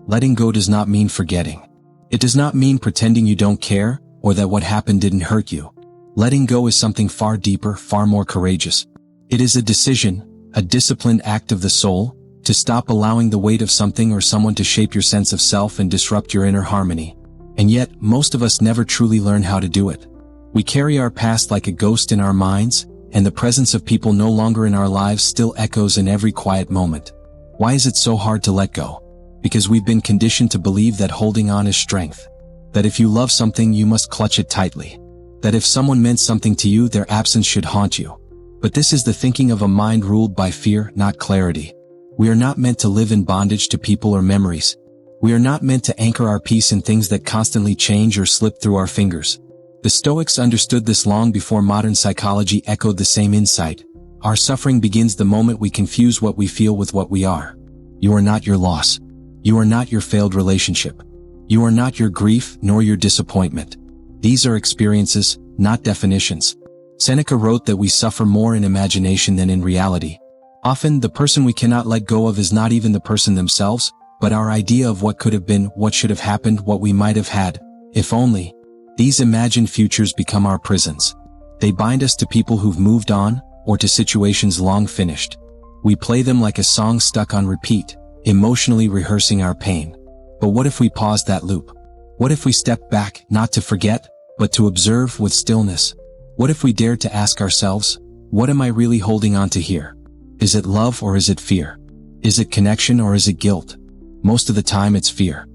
Letting go does not mean forgetting. It does not mean pretending you don't care, or that what happened didn't hurt you. Letting go is something far deeper, far more courageous. It is a decision, a disciplined act of the soul, to stop allowing the weight of something or someone to shape your sense of self and disrupt your inner harmony. And yet, most of us never truly learn how to do it. We carry our past like a ghost in our minds, and the presence of people no longer in our lives still echoes in every quiet moment. Why is it so hard to let go? Because we've been conditioned to believe that holding on is strength. That if you love something, you must clutch it tightly. That if someone meant something to you, their absence should haunt you. But this is the thinking of a mind ruled by fear, not clarity. We are not meant to live in bondage to people or memories. We are not meant to anchor our peace in things that constantly change or slip through our fingers. The Stoics understood this long before modern psychology echoed the same insight. Our suffering begins the moment we confuse what we feel with what we are. You are not your loss. You are not your failed relationship. You are not your grief nor your disappointment. These are experiences, not definitions. Seneca wrote that we suffer more in imagination than in reality. Often, the person we cannot let go of is not even the person themselves, but our idea of what could have been, what should have happened, what we might have had, if only. These imagined futures become our prisons. They bind us to people who've moved on, or to situations long finished. We play them like a song stuck on repeat, emotionally rehearsing our pain. But what if we pause that loop? What if we step back, not to forget, but to observe with stillness? What if we dared to ask ourselves, what am I really holding on to here? Is it love or is it fear? Is it connection or is it guilt? Most of the time it's fear.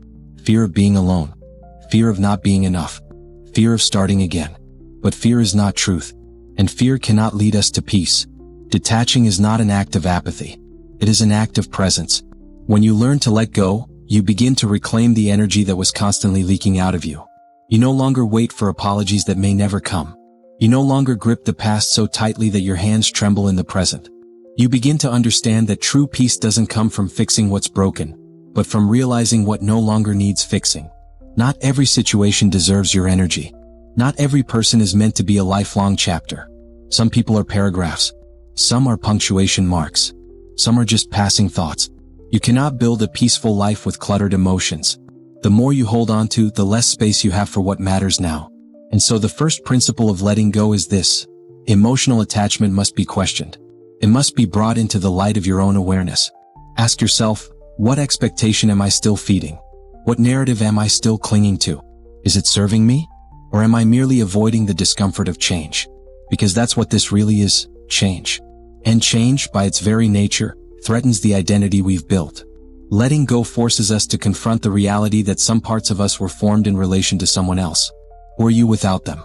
Fear of being alone. Fear of not being enough. Fear of starting again. But fear is not truth. And fear cannot lead us to peace. Detaching is not an act of apathy. It is an act of presence. When you learn to let go, you begin to reclaim the energy that was constantly leaking out of you. You no longer wait for apologies that may never come. You no longer grip the past so tightly that your hands tremble in the present. You begin to understand that true peace doesn't come from fixing what's broken, but from realizing what no longer needs fixing. Not every situation deserves your energy. Not every person is meant to be a lifelong chapter. Some people are paragraphs. Some are punctuation marks. Some are just passing thoughts. You cannot build a peaceful life with cluttered emotions. The more you hold on to, the less space you have for what matters now. And so the first principle of letting go is this: emotional attachment must be questioned. It must be brought into the light of your own awareness. Ask yourself, what expectation am I still feeding? What narrative am I still clinging to? Is it serving me? Or am I merely avoiding the discomfort of change? Because that's what this really is, change. And change, by its very nature, threatens the identity we've built. Letting go forces us to confront the reality that some parts of us were formed in relation to someone else. Who are you without them?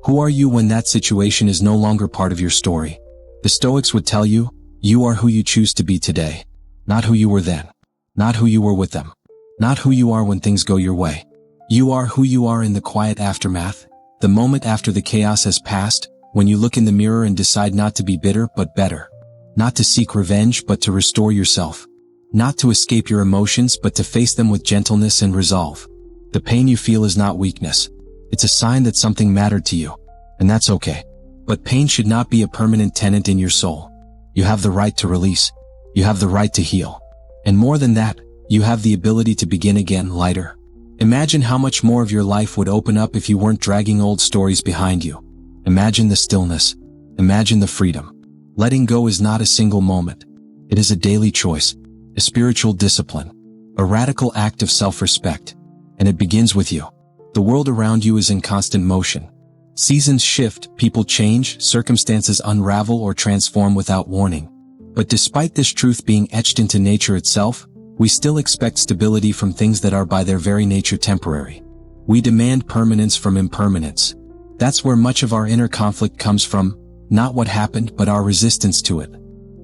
Who are you when that situation is no longer part of your story? The Stoics would tell you, you are who you choose to be today. Not who you were then. Not who you were with them. Not who you are when things go your way. You are who you are in the quiet aftermath, the moment after the chaos has passed, when you look in the mirror and decide not to be bitter but better. Not to seek revenge but to restore yourself. Not to escape your emotions but to face them with gentleness and resolve. The pain you feel is not weakness. It's a sign that something mattered to you. And that's okay. But pain should not be a permanent tenant in your soul. You have the right to release. You have the right to heal. And more than that, you have the ability to begin again lighter. Imagine how much more of your life would open up if you weren't dragging old stories behind you. Imagine the stillness. Imagine the freedom. Letting go is not a single moment. It is a daily choice, a spiritual discipline, a radical act of self-respect. And it begins with you. The world around you is in constant motion. Seasons shift, people change, circumstances unravel or transform without warning. But despite this truth being etched into nature itself, we still expect stability from things that are by their very nature temporary. We demand permanence from impermanence. That's where much of our inner conflict comes from, not what happened but our resistance to it.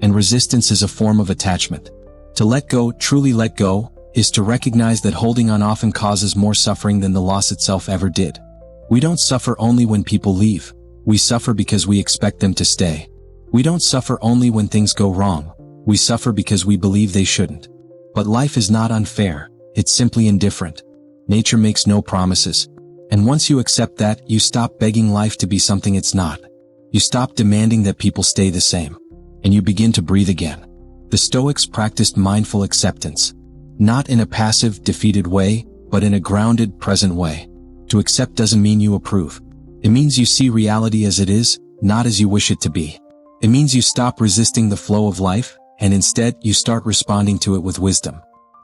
And resistance is a form of attachment. To let go, truly let go, is to recognize that holding on often causes more suffering than the loss itself ever did. We don't suffer only when people leave. We suffer because we expect them to stay. We don't suffer only when things go wrong. We suffer because we believe they shouldn't. But life is not unfair. It's simply indifferent. Nature makes no promises. And once you accept that, you stop begging life to be something it's not. You stop demanding that people stay the same. And you begin to breathe again. The Stoics practiced mindful acceptance. Not in a passive, defeated way, but in a grounded, present way. To accept doesn't mean you approve. It means you see reality as it is, not as you wish it to be. It means you stop resisting the flow of life, and instead you start responding to it with wisdom.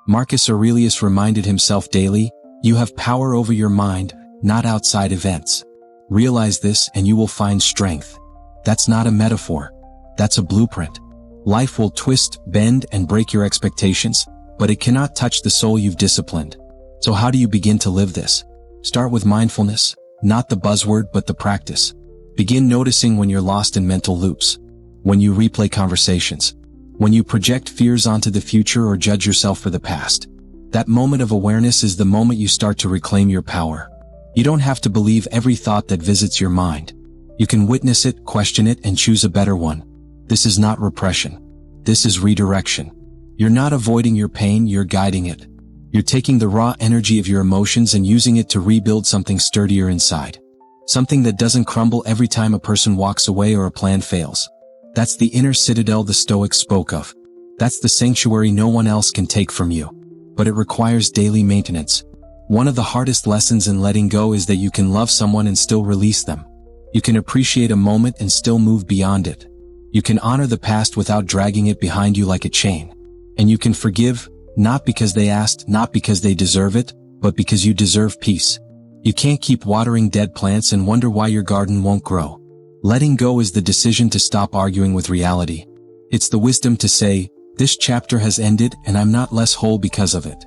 Marcus Aurelius reminded himself daily, "You have power over your mind, not outside events." Realize this and you will find strength. That's not a metaphor. That's a blueprint. Life will twist, bend, and break your expectations, but it cannot touch the soul you've disciplined. So how do you begin to live this? Start with mindfulness, not the buzzword but the practice. Begin noticing when you're lost in mental loops, when you replay conversations, when you project fears onto the future or judge yourself for the past. That moment of awareness is the moment you start to reclaim your power. You don't have to believe every thought that visits your mind. You can witness it, question it, and choose a better one. This is not repression. This is redirection. You're not avoiding your pain, you're guiding it. You're taking the raw energy of your emotions and using it to rebuild something sturdier inside. Something that doesn't crumble every time a person walks away or a plan fails. That's the inner citadel the Stoics spoke of. That's the sanctuary no one else can take from you. But it requires daily maintenance. One of the hardest lessons in letting go is that you can love someone and still release them. You can appreciate a moment and still move beyond it. You can honor the past without dragging it behind you like a chain. And you can forgive, not because they asked, not because they deserve it, but because you deserve peace. You can't keep watering dead plants and wonder why your garden won't grow. Letting go is the decision to stop arguing with reality. It's the wisdom to say, "This chapter has ended and I'm not less whole because of it."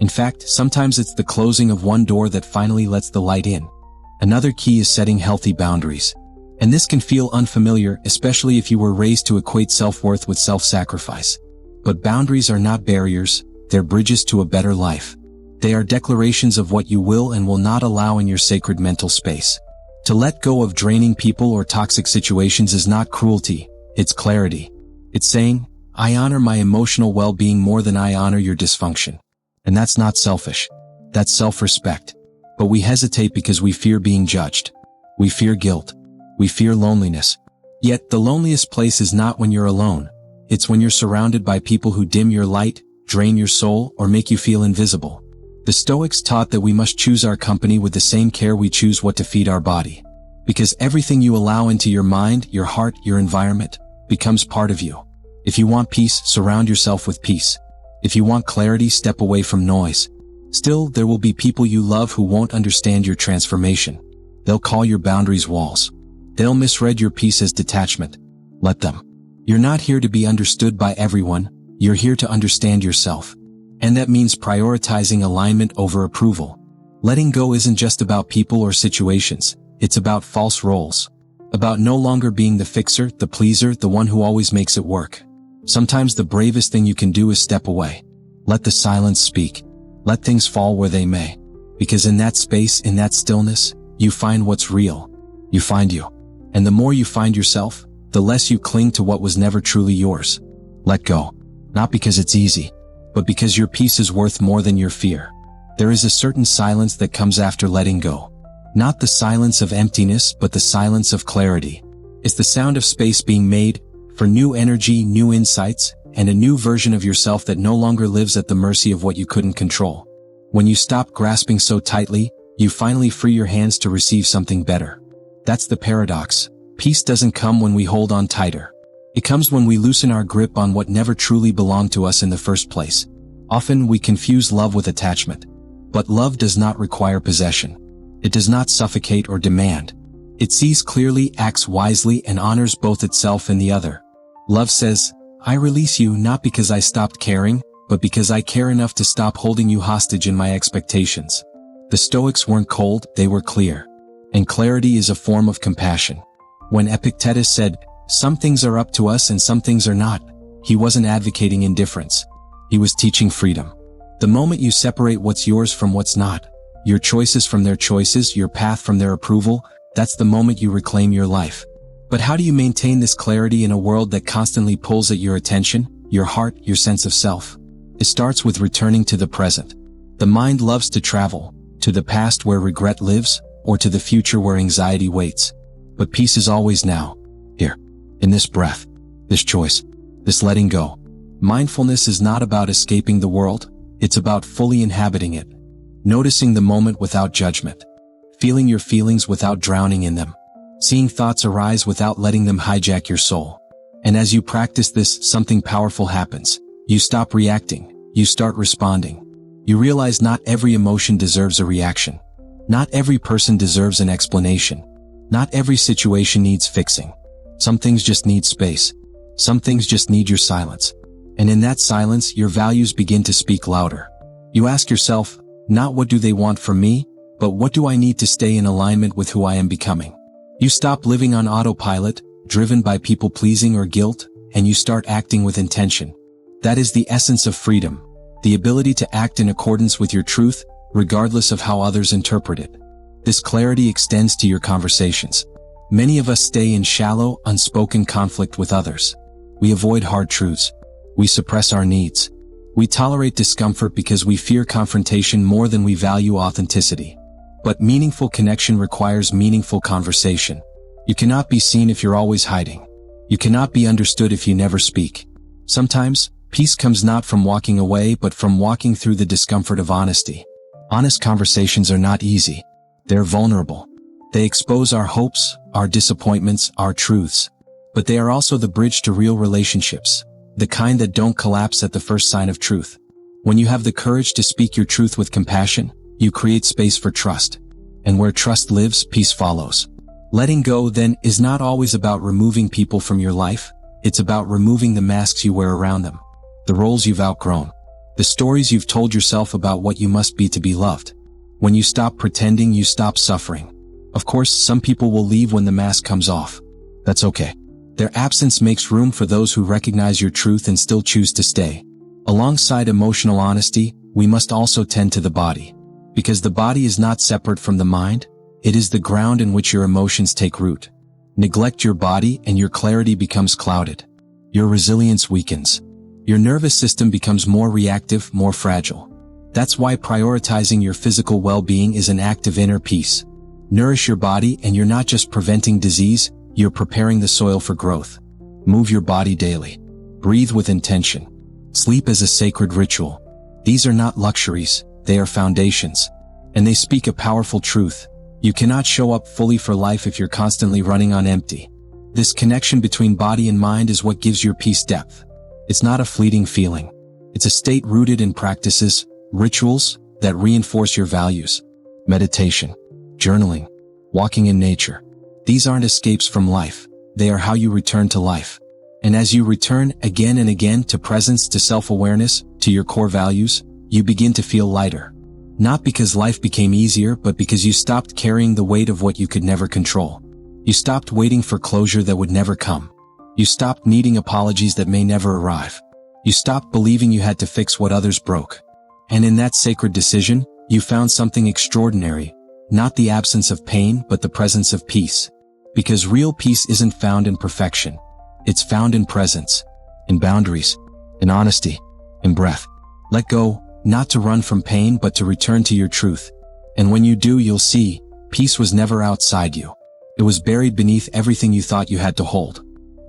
In fact, sometimes it's the closing of one door that finally lets the light in. Another key is setting healthy boundaries. And this can feel unfamiliar, especially if you were raised to equate self-worth with self-sacrifice. But boundaries are not barriers, they're bridges to a better life. They are declarations of what you will and will not allow in your sacred mental space. To let go of draining people or toxic situations is not cruelty, it's clarity. It's saying, "I honor my emotional well-being more than I honor your dysfunction." And that's not selfish. That's self-respect. But we hesitate because we fear being judged. We fear guilt. We fear loneliness. Yet the loneliest place is not when you're alone. It's when you're surrounded by people who dim your light, drain your soul, or make you feel invisible. The Stoics taught that we must choose our company with the same care we choose what to feed our body. Because everything you allow into your mind, your heart, your environment, becomes part of you. If you want peace, surround yourself with peace. If you want clarity, step away from noise. Still, there will be people you love who won't understand your transformation. They'll call your boundaries walls. They'll misread your peace as detachment. Let them. You're not here to be understood by everyone, you're here to understand yourself. And that means prioritizing alignment over approval. Letting go isn't just about people or situations, it's about false roles. About no longer being the fixer, the pleaser, the one who always makes it work. Sometimes the bravest thing you can do is step away. Let the silence speak. Let things fall where they may. Because in that space, in that stillness, you find what's real. You find you. And the more you find yourself, the less you cling to what was never truly yours. Let go. Not because it's easy, but because your peace is worth more than your fear. There is a certain silence that comes after letting go. Not the silence of emptiness, but the silence of clarity. It's the sound of space being made for new energy, new insights, and a new version of yourself that no longer lives at the mercy of what you couldn't control. When you stop grasping so tightly, you finally free your hands to receive something better. That's the paradox. Peace doesn't come when we hold on tighter. It comes when we loosen our grip on what never truly belonged to us in the first place. Often we confuse love with attachment. But love does not require possession. It does not suffocate or demand. It sees clearly, acts wisely, and honors both itself and the other. Love says, "I release you not because I stopped caring, but because I care enough to stop holding you hostage in my expectations." The Stoics weren't cold, they were clear. And clarity is a form of compassion. When Epictetus said, "Some things are up to us and some things are not," he wasn't advocating indifference. He was teaching freedom. The moment you separate what's yours from what's not, your choices from their choices, your path from their approval, that's the moment you reclaim your life. But how do you maintain this clarity in a world that constantly pulls at your attention, your heart, your sense of self? It starts with returning to the present. The mind loves to travel, to the past where regret lives, or to the future where anxiety waits. But peace is always now, here, in this breath, this choice, this letting go. Mindfulness is not about escaping the world, It's about fully inhabiting it. Noticing the moment without judgment. Feeling your feelings without drowning in them. Seeing thoughts arise without letting them hijack your soul. And as you practice this, something powerful happens. You stop reacting. You start responding. You realize not every emotion deserves a reaction. Not every person deserves an explanation. Not every situation needs fixing. Some things just need space. Some things just need your silence. And in that silence, your values begin to speak louder. You ask yourself, not what do they want from me, but what do I need to stay in alignment with who I am becoming? You stop living on autopilot, driven by people-pleasing or guilt, and you start acting with intention. That is the essence of freedom, the ability to act in accordance with your truth, regardless of how others interpret it. This clarity extends to your conversations. Many of us stay in shallow, unspoken conflict with others. We avoid hard truths. We suppress our needs. We tolerate discomfort because we fear confrontation more than we value authenticity. But meaningful connection requires meaningful conversation. You cannot be seen if you're always hiding. You cannot be understood if you never speak. Sometimes, peace comes not from walking away but from walking through the discomfort of honesty. Honest conversations are not easy. They're vulnerable. They expose our hopes, our disappointments, our truths. But they are also the bridge to real relationships, the kind that don't collapse at the first sign of truth. When you have the courage to speak your truth with compassion, you create space for trust. And where trust lives, peace follows. Letting go, then, is not always about removing people from your life. It's about removing the masks you wear around them, the roles you've outgrown, the stories you've told yourself about what you must be to be loved. When you stop pretending, you stop suffering. Of course, some people will leave when the mask comes off. That's okay. Their absence makes room for those who recognize your truth and still choose to stay. Alongside emotional honesty, we must also tend to the body. Because the body is not separate from the mind, it is the ground in which your emotions take root. Neglect your body and your clarity becomes clouded. Your resilience weakens. Your nervous system becomes more reactive, more fragile. That's why prioritizing your physical well-being is an act of inner peace. Nourish your body and you're not just preventing disease, you're preparing the soil for growth. Move your body daily. Breathe with intention. Sleep is a sacred ritual. These are not luxuries, they are foundations. And they speak a powerful truth. You cannot show up fully for life if you're constantly running on empty. This connection between body and mind is what gives your peace depth. It's not a fleeting feeling. It's a state rooted in practices, rituals, that reinforce your values. Meditation, journaling, walking in nature. These aren't escapes from life. They are how you return to life. And as you return again and again to presence, to self-awareness, to your core values, you begin to feel lighter. Not because life became easier, but because you stopped carrying the weight of what you could never control. You stopped waiting for closure that would never come. You stopped needing apologies that may never arrive. You stopped believing you had to fix what others broke. And in that sacred decision, you found something extraordinary, not the absence of pain, but the presence of peace. Because real peace isn't found in perfection. It's found in presence, in boundaries, in honesty, in breath. Let go, not to run from pain, but to return to your truth. And when you do, you'll see, peace was never outside you. It was buried beneath everything you thought you had to hold.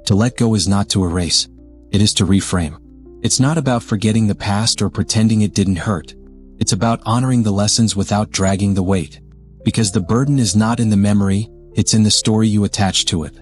To let go is not to erase. It is to reframe. It's not about forgetting the past or pretending it didn't hurt. It's about honoring the lessons without dragging the weight. Because the burden is not in the memory, it's in the story you attach to it.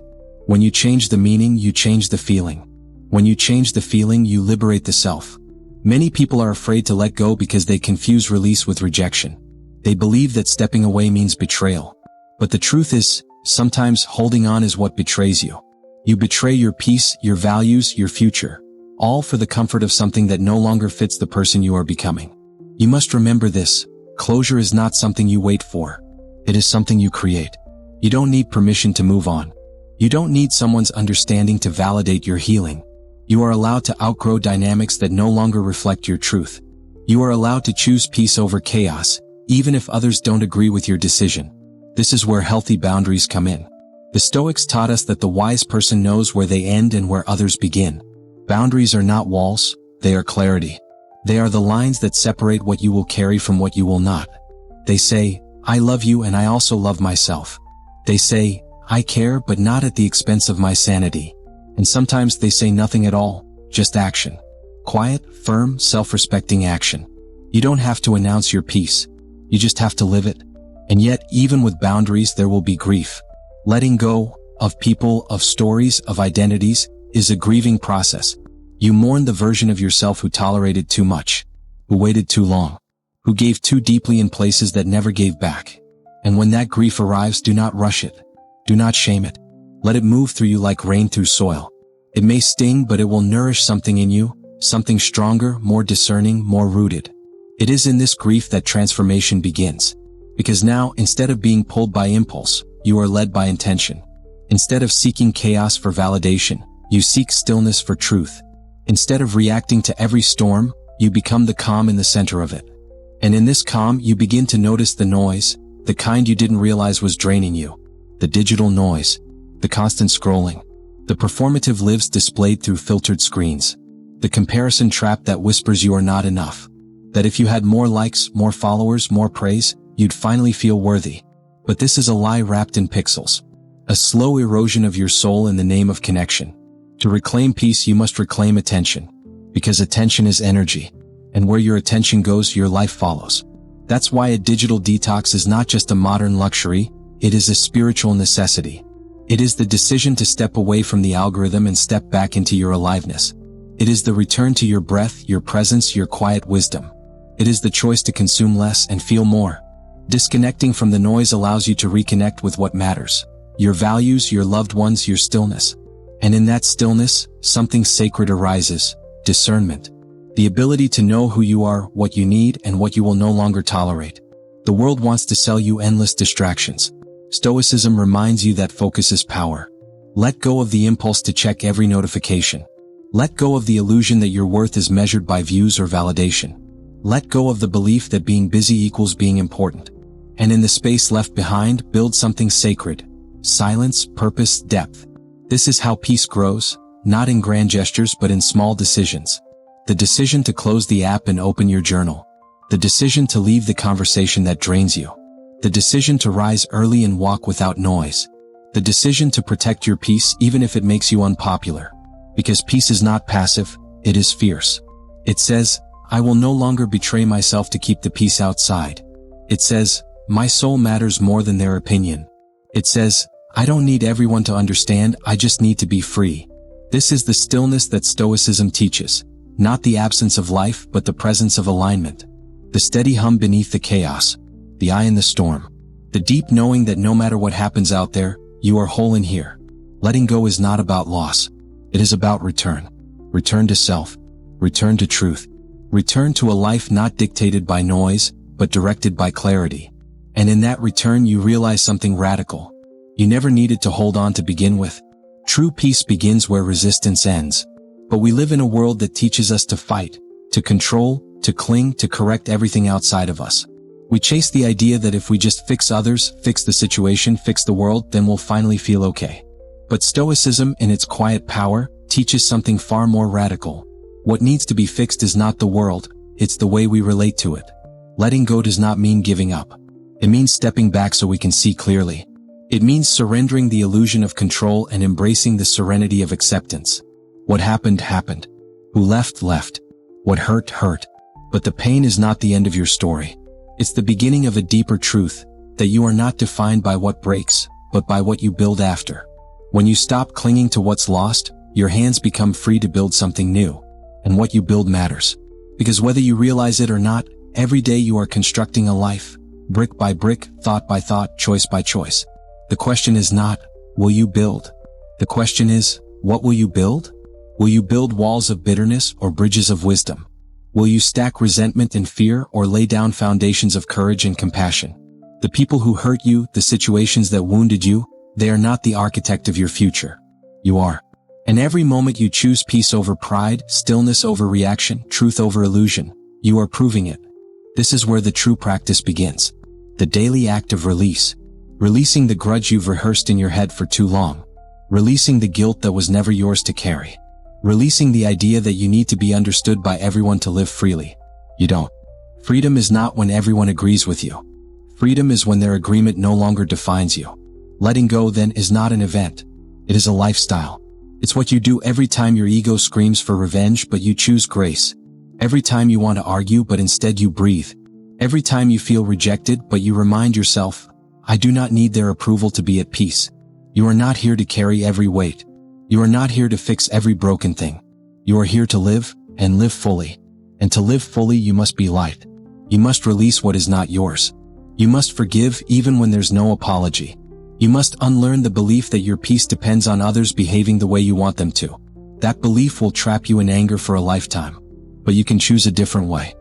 When you change the meaning, you change the feeling. When you change the feeling, you liberate the self. Many people are afraid to let go because they confuse release with rejection. They believe that stepping away means betrayal. But the truth is, sometimes holding on is what betrays you. You betray your peace, your values, your future, all for the comfort of something that no longer fits the person you are becoming. You must remember this: closure is not something you wait for. It is something you create. You don't need permission to move on. You don't need someone's understanding to validate your healing. You are allowed to outgrow dynamics that no longer reflect your truth. You are allowed to choose peace over chaos, even if others don't agree with your decision. This is where healthy boundaries come in. The Stoics taught us that the wise person knows where they end and where others begin. Boundaries are not walls, they are clarity. They are the lines that separate what you will carry from what you will not. They say, I love you and I also love myself. They say, I care but not at the expense of my sanity. And sometimes they say nothing at all, just action. Quiet, firm, self-respecting action. You don't have to announce your peace. You just have to live it. And yet, even with boundaries, there will be grief. Letting go of people, of stories, of identities is a grieving process. You mourn the version of yourself who tolerated too much, who waited too long, who gave too deeply in places that never gave back. And when that grief arrives, do not rush it. Do not shame it. Let it move through you like rain through soil. It may sting, but it will nourish something in you, something stronger, more discerning, more rooted. It is in this grief that transformation begins. Because now, instead of being pulled by impulse, you are led by intention. Instead of seeking chaos for validation, you seek stillness for truth. Instead of reacting to every storm, you become the calm in the center of it. And in this calm, you begin to notice the noise, the kind you didn't realize was draining you. The digital noise, the constant scrolling, the performative lives displayed through filtered screens, the comparison trap that whispers you are not enough, that if you had more likes, more followers, more praise, you'd finally feel worthy. But this is a lie wrapped in pixels, a slow erosion of your soul in the name of connection. To reclaim peace, you must reclaim attention, because attention is energy, and where your attention goes, your life follows. That's why a digital detox is not just a modern luxury, it is a spiritual necessity. It is the decision to step away from the algorithm and step back into your aliveness. It is the return to your breath, your presence, your quiet wisdom. It is the choice to consume less and feel more. Disconnecting from the noise allows you to reconnect with what matters. Your values, your loved ones, your stillness. And in that stillness, something sacred arises, discernment. The ability to know who you are, what you need, and what you will no longer tolerate. The world wants to sell you endless distractions. Stoicism reminds you that focus is power. Let go of the impulse to check every notification. Let go of the illusion that your worth is measured by views or validation. Let go of the belief that being busy equals being important. And in the space left behind, build something sacred. Silence, purpose, depth. This is how peace grows, not in grand gestures but in small decisions. The decision to close the app and open your journal. The decision to leave the conversation that drains you. The decision to rise early and walk without noise. The decision to protect your peace even if it makes you unpopular. Because peace is not passive, it is fierce. It says, I will no longer betray myself to keep the peace outside. It says, my soul matters more than their opinion. It says, I don't need everyone to understand, I just need to be free. This is the stillness that Stoicism teaches. Not the absence of life, but the presence of alignment. The steady hum beneath the chaos. The eye in the storm. The deep knowing that no matter what happens out there, you are whole in here. Letting go is not about loss. It is about return. Return to self. Return to truth. Return to a life not dictated by noise, but directed by clarity. And in that return you realize something radical. You never needed to hold on to begin with. True peace begins where resistance ends. But we live in a world that teaches us to fight, to control, to cling, to correct everything outside of us. We chase the idea that if we just fix others, fix the situation, fix the world, then we'll finally feel okay. But Stoicism, in its quiet power, teaches something far more radical. What needs to be fixed is not the world, it's the way we relate to it. Letting go does not mean giving up. It means stepping back so we can see clearly. It means surrendering the illusion of control and embracing the serenity of acceptance. What happened, happened. Who left, left. What hurt, hurt. But the pain is not the end of your story. It's the beginning of a deeper truth, that you are not defined by what breaks, but by what you build after. When you stop clinging to what's lost, your hands become free to build something new. And what you build matters. Because whether you realize it or not, every day you are constructing a life, brick by brick, thought by thought, choice by choice. The question is not, will you build? The question is, what will you build? Will you build walls of bitterness or bridges of wisdom? Will you stack resentment and fear or lay down foundations of courage and compassion? The people who hurt you, the situations that wounded you, they are not the architect of your future. You are. And every moment you choose peace over pride, stillness over reaction, truth over illusion, you are proving it. This is where the true practice begins. The daily act of release. Releasing the grudge you've rehearsed in your head for too long. Releasing the guilt that was never yours to carry. Releasing the idea that you need to be understood by everyone to live freely. You don't. Freedom is not when everyone agrees with you. Freedom is when their agreement no longer defines you. Letting go then is not an event. It is a lifestyle. It's what you do every time your ego screams for revenge but you choose grace. Every time you want to argue but instead you breathe. Every time you feel rejected but you remind yourself, I do not need their approval to be at peace. You are not here to carry every weight. You are not here to fix every broken thing. You are here to live, and live fully. And to live fully you must be light. You must release what is not yours. You must forgive even when there's no apology. You must unlearn the belief that your peace depends on others behaving the way you want them to. That belief will trap you in anger for a lifetime. But you can choose a different way.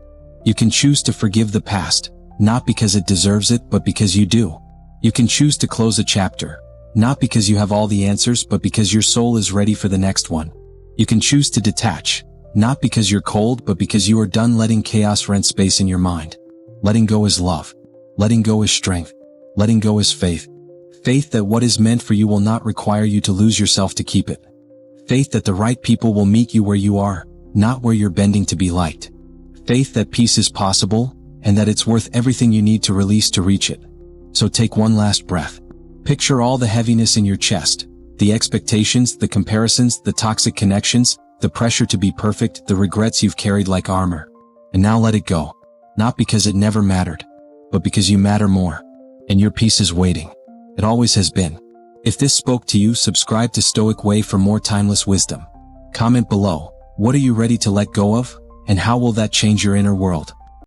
You can choose to forgive the past, not because it deserves it but because you do. You can choose to close a chapter, not because you have all the answers but because your soul is ready for the next one. You can choose to detach, not because you're cold but because you are done letting chaos rent space in your mind. Letting go is love. Letting go is strength. Letting go is faith. Faith that what is meant for you will not require you to lose yourself to keep it. Faith that the right people will meet you where you are, not where you're bending to be liked. Faith that peace is possible, and that it's worth everything you need to release to reach it. So take one last breath. Picture all the heaviness in your chest, the expectations, the comparisons, the toxic connections, the pressure to be perfect, the regrets you've carried like armor. And now let it go. Not because it never mattered, but because you matter more. And your peace is waiting. It always has been. If this spoke to you, subscribe to Stoic Way for more timeless wisdom. Comment below, what are you ready to let go of, and how will that change your inner world?